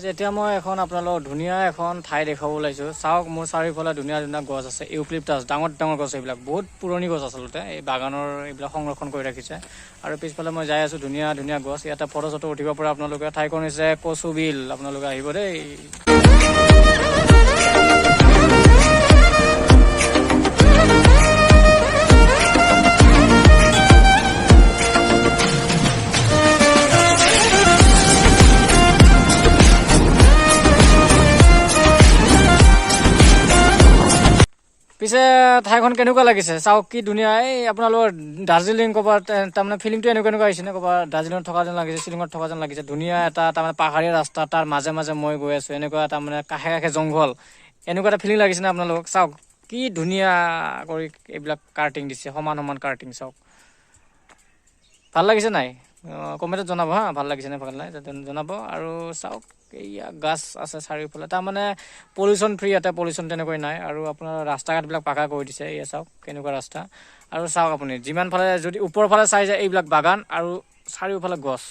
এতিয়া মই এখন আপোনালোক ধুনীয়া এখন ঠাই দেখাব ওলাইছো চাওক মোৰ চাৰিওফালে ধুনীয়া ধুনীয়া গছ আছে ইউক্লিপটাছ ডাঙৰ ডাঙৰ গছ এইবিলাক বহুত পুৰণি গছ আচলতে এই বাগানৰ এইবিলাক সংৰক্ষণ কৰি ৰাখিছে আৰু পিছফালে মই যাই আছো ধুনীয়া ধুনীয়া গছ ইয়াতে ফটো চটো উঠিব পৰা আপোনালোকে ঠাইখন হৈছে কচুবিল আপোনালোকে আহিব দেই পিছে ঠাইখন কেনেকুৱা লাগিছে চাওক কি ধুনীয়া এই আপোনালোকৰ দাৰ্জিলিং ক'ৰবাত তাৰমানে ফিলিংটো এনেকুৱা আহিছে নে ক'ৰবাত দাৰ্জিলিঙত থকা যেন লাগিছে শ্বিলঙত থকা যেন লাগিছে ধুনীয়া এটা তাৰমানে পাহাৰীয়া ৰাস্তা তাৰ মাজে মাজে মই গৈ আছো এনেকুৱা তাৰমানে কাষে কাষে জংঘল এনেকুৱা এটা ফিলিং লাগিছে নে আপোনালোকক চাওক কি ধুনীয়া কৰি এইবিলাক কাৰ্টিং দিছে সমান সমান কাৰ্টিং চাওক ভাল লাগিছে নাই কমেণ্টত জনাব হা ভাল লাগিছে নে ভাল নাই জনাব আৰু চাওক এইয়া গাছ আছে চাৰিওফালে তাৰমানে পলিউশ্যন ফ্ৰী ইয়াতে পলিউশ্যন তেনেকৈ নাই আৰু আপোনাৰ ৰাস্তা ঘাটবিলাক পাকা কৰি দিছে এয়া চাওক কেনেকুৱা ৰাস্তা আৰু চাওক আপুনি যিমান ফালে যদি ওপৰৰ ফালে চাই যায় এইবিলাক বাগান আৰু চাৰিওফালে গছ